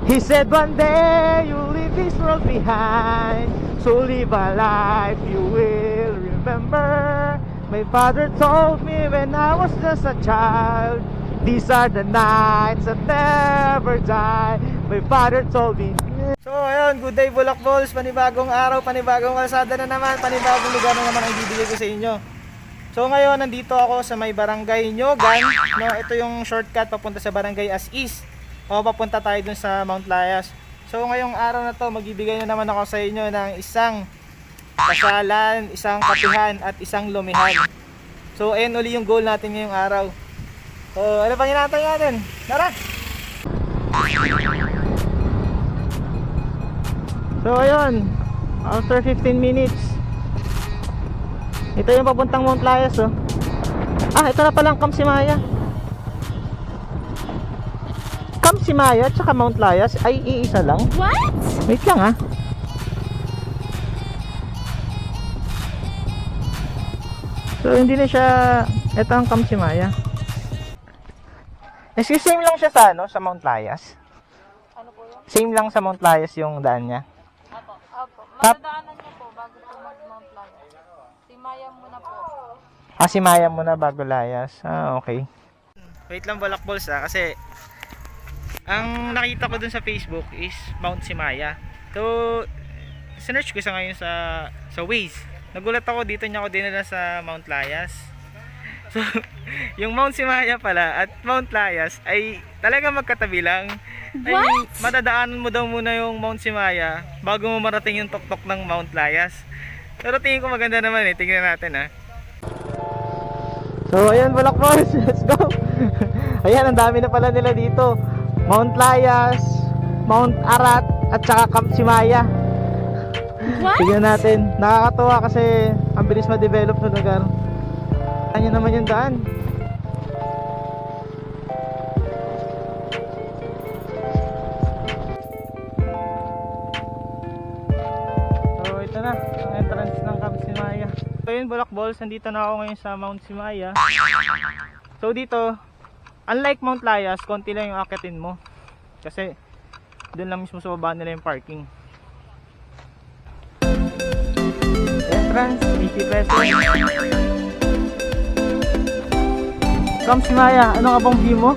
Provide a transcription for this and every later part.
He said one day you'll leave this world behind, so live a life you will remember. My father told me when I was just a child, these are the nights that never die. My father told me. So ayun, good day Bulak Balls. Panibagong araw, panibagong kalsada na naman, panibagong lugar na naman ang ibibigay ko sa inyo. So ngayon, nandito ako sa may barangay Nyogan, no? Ito yung shortcut papunta sa barangay As Is, o papunta tayo dun sa Mount Layas. So ngayong araw na to, magbibigay na naman ako sa inyo ng isang kasalan, isang kapihan at isang lumihan. So ayun uli yung goal natin ngayong araw. So ano pang hinatay natin? Tara! So ayun, after 15 minutes, ito yung papuntang Mount Layas, oh. Ah, ito na palang Camp Simaya. Camp Simaya at saka Mount Layas ay iisa lang. What? Wait lang, ah. So hindi na siya, ito ang Camp Simaya. Same lang siya sa ano, sa Mount Layas. Ano po yun? Same lang sa Mount Layas yung daan niya. Apo. Madadaanan niyo po bago po mag-Mount Layas. Timaya muna po. Ah, Simaya muna bago Layas. Ah, okay. Wait lang Balak Balls, ah, kasi ang nakita ko dun sa Facebook is Mount Simaya. So, sinearch ko sa ngayon sa Waze. Nagulat ako, dito niya ako dinala sa Mount Layas. So, yung Mount Simaya pala at Mount Layas ay talaga magkatabi lang. Ay, madadaanan mo daw muna yung Mount Simaya bago mo marating yung tuktok ng Mount Layas. Pero tingin ko maganda naman eh. Tingnan natin, ha. So ayan Balak Balls, let's go. Ayan, ang dami na pala nila dito. Mount Layas, Mount Arat at saka Camp Simaya. Tingnan natin. Nakakatuwa kasi ang bilis ma-develop sa lugar. Ayan naman yung daan. So ito na ang entrance ng Camp Simaya. So yun Balak Balls, nandito na ako ngayon sa Mount Simaya. So dito, unlike Mount Layas, konti lang yung akitin mo. Kasi doon lang mismo sa baba nila yung parking. Entrance, 80 pesos. Camp Simaya, ano nga bang view mo?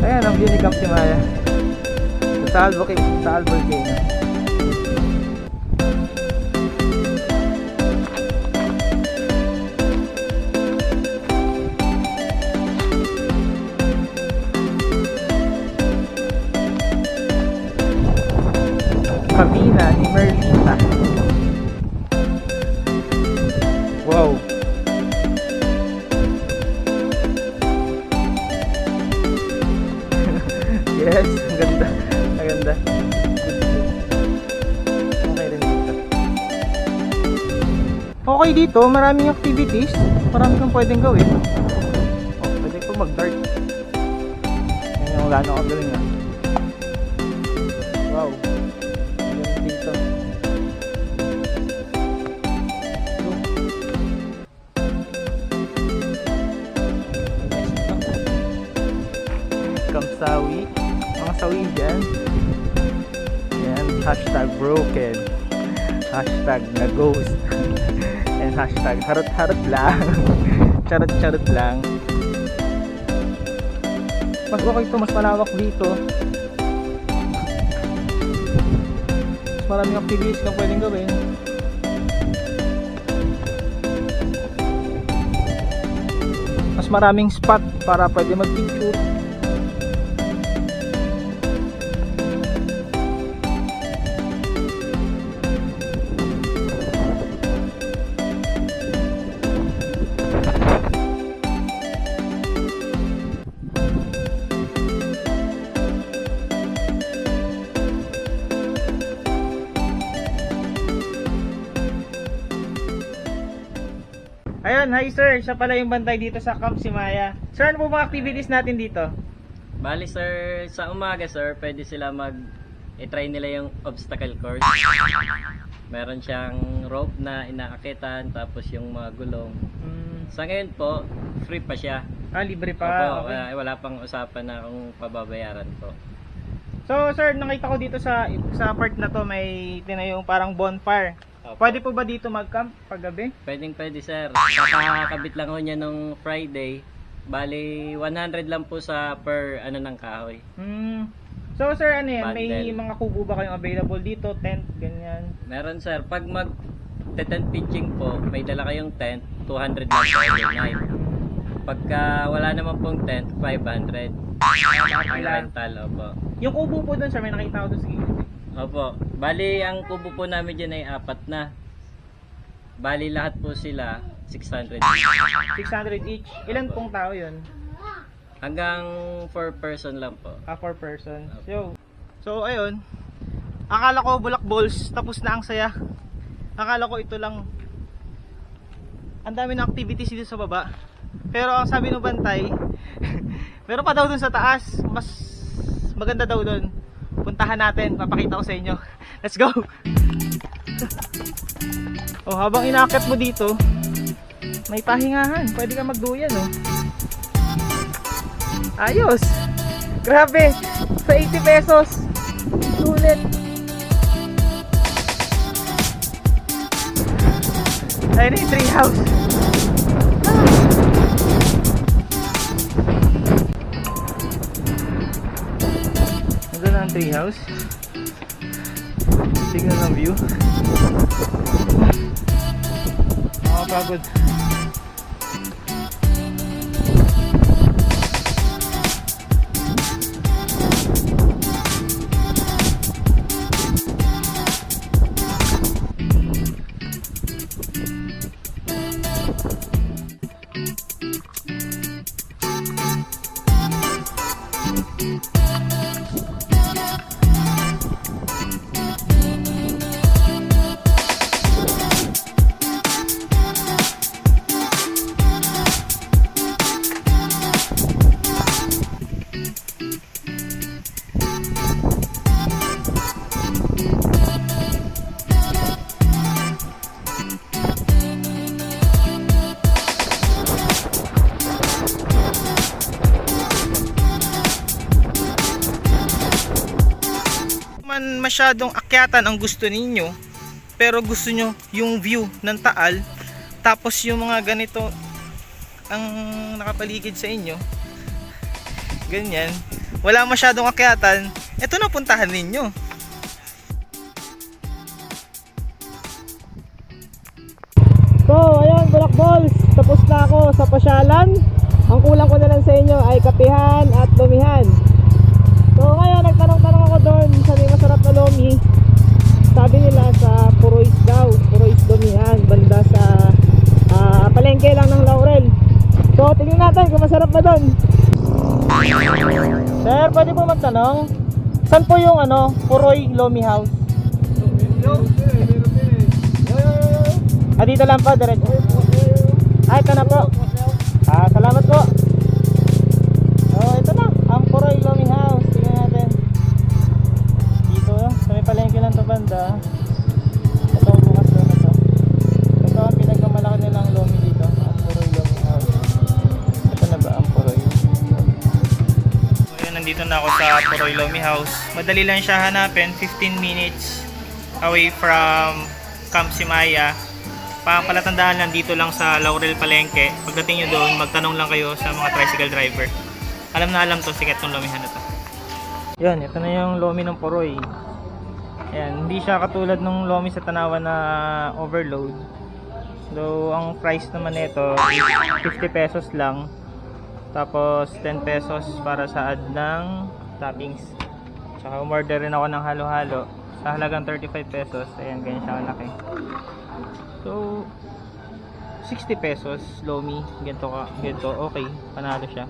Ayan ang view ni Camp Simaya. Sa Albuquerque. Cabina ni Merlita. Wow. Yes, ang ganda. Ang ganda. Okay rin dito. Okay dito, maraming activities. Marami kang pwedeng gawin. Oh, pwede po mag-dart. Yan yung gano'n ang galing, ah. Wow. Dito. Kamsawi. Mga sawi dyan. Ayan. Hashtag broken. Hashtag na ghost. And hashtag harot-harot lang. Charot-charot lang. Mas okay ito. Mas malawak dito. Maraming activities kang pwedeng gawin. Mas maraming spot para pwede mag-picture. Ayun, hi sir. Siya pala yung bantay dito sa Camp Simaya. Sir, ano po mga activities natin dito? Bali sir, sa umaga sir, pwede sila i-try nila yung obstacle course. Meron siyang rope na inaakitan, tapos yung mga gulong. Sa ngayon po, free pa siya. Libre pa. Opo, Okay. wala pang usapan na kung pababayaran po. So sir, nakita ko dito sa part na to may tinayong parang bonfire. Opo. Pwede po ba dito mag-camp paggabi? Pwede sir. Kakakabit lang ho niya nung Friday. Bali 100 lang po sa per ano ng kahoy. So sir, ano yan? May Bundle. mga kubo ba kayong available dito? Tent, ganyan? Meron sir, pag mag tent pitching po, may dala kayong tent, 200 lang po overnight. Pagka wala naman pong tent, 500. Ang rental, opo. Yung kubo po dun sir, may nakita ko dun sa gilid. Opo. Bali, ang kubo po namin dyan ay 4 na. Bali, lahat po sila 600. 600 each. Ilan pong tao yun? Hanggang 4 person lang po. 4 person. So ayun. Akala ko Bulak Balls, tapos na ang saya. Akala ko ito lang. Ang dami ng activities dito sa baba. Pero ang sabi ng bantay, meron pa daw dun sa taas. Mas maganda daw dun. Puntahan natin, papakita ko sa inyo. Let's go! Oh, habang inaakit mo dito, may pahingahan. Pwede ka magduyan, oh. Ayos! Grabe! Sa 80 pesos! Sulit! Ayun na yung tree house. Ito na ang tree house. Tignan ang view. Nakakapagod. Man masyadong akyatan ang gusto ninyo, pero gusto nyo yung view ng Taal, tapos yung mga ganito ang nakapaligid sa inyo, ganyan, wala masyadong akyatan, eto na puntahan ninyo. So ayun, Bulak Balls, tapos na ako sa pasyalan. Ang kulang ko na lang sa inyo ay kapihan at lumihan. So ngayon, nagtanong-tanong ako doon sa may masarap na lomi. Sabi nila sa Purois daw, Purois Domihan, banda sa palengke lang ng Laurel. So tingnan natin kung masarap ba doon. Sir, pwede po magtanong, saan po yung Puroy Lomi House? Dito lang po, diretso. Ito na po. Salamat po. Ito na, ang Puroy Lomi House. Tingnan natin. Dito, sa may palengke lang to banda. Ito ang bukas doon na to. Ito ang pinagmamalaki nilang lomi dito. Ang Puroy Lomi House. Ito na ba ang Puroy? So yun, nandito na ako sa Puroy Lomi House. Madali lang siya hanapin. 15 minutes away from Camp Simaya. Palatandaan lang, dito lang sa Laurel Palengke. Pagdating nyo doon, magtanong lang kayo sa mga tricycle driver. Alam na alam to, sikat tong lomihan na to. Yan, ito na yung lomi ng Puroy. Ayan, hindi siya katulad ng lomi sa Tanawan na overload. So, ang price naman nito is 50 pesos lang. Tapos 10 pesos para sa add ng toppings. Tsaka umorder rin ako ng halo-halo sa halagang 35 pesos. Ayan, ganyan siya kalaki. So 60 pesos lomi, ganito okay, panalo siya.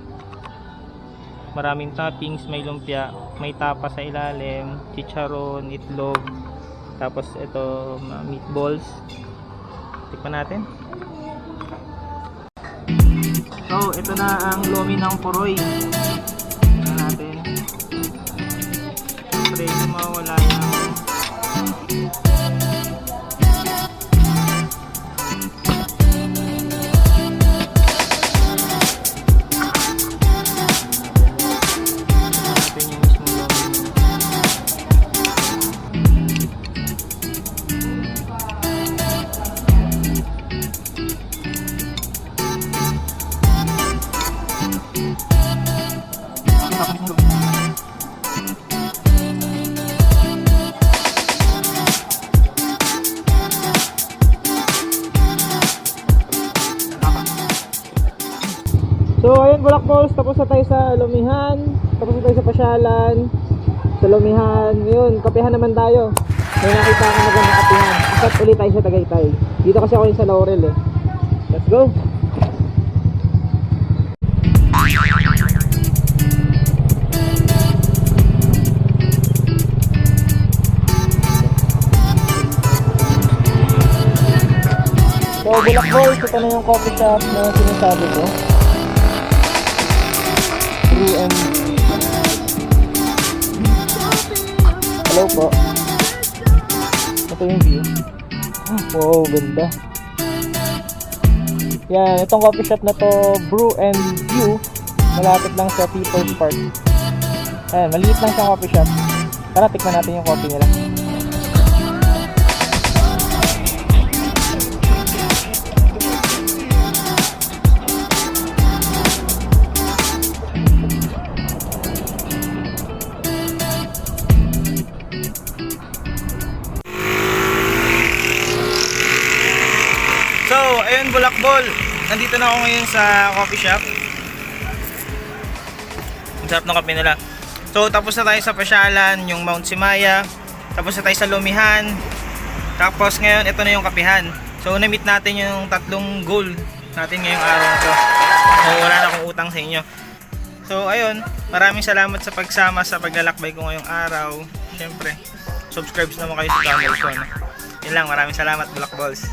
Maraming toppings, may lumpia, may tapa sa ilalim, chicharon, itlog, tapos ito meatballs. Tikman natin. So ito na ang lomi ng Puroy. Tikman natin. Siyempre hindi mawala yung So ayun, Bulak Balls, tapos na tayo sa Lumihan, tapos na tayo sa Pasyalan, sa Lumihan. Ngayon, kapehan naman tayo. May nakita ako magandang kapehan. Asat ulit tayo sa Tagaytay. Dito kasi ako yung sa Laurel eh. Let's go! So Bulak Balls, ito na yung coffee shop na sinasabi ko. Hello po. Ito yung view. Wow, ganda. Yan, itong coffee shop na to, Brew and View. Malapit lang sa People's Park. Ayan, maliit lang siyang coffee shop. Tara, tikman natin yung coffee nila. So, ayun Bulak Ball. Nandito na ako ngayon sa coffee shop. Ang sarap ng kape nila. So, tapos na tayo sa Pasyalan, yung Mount Simaya. Tapos na tayo sa Lumihan. Tapos ngayon, ito na yung kapihan. So, na-meet natin yung tatlong goal natin ngayong araw na to. So, wala na akong utang sa inyo. So, ayun. Maraming salamat sa pagsama sa paglalakbay ko ngayong araw. Siyempre, subscribe naman kayo sa channel ko. Yun lang, maraming salamat Bulak Balls.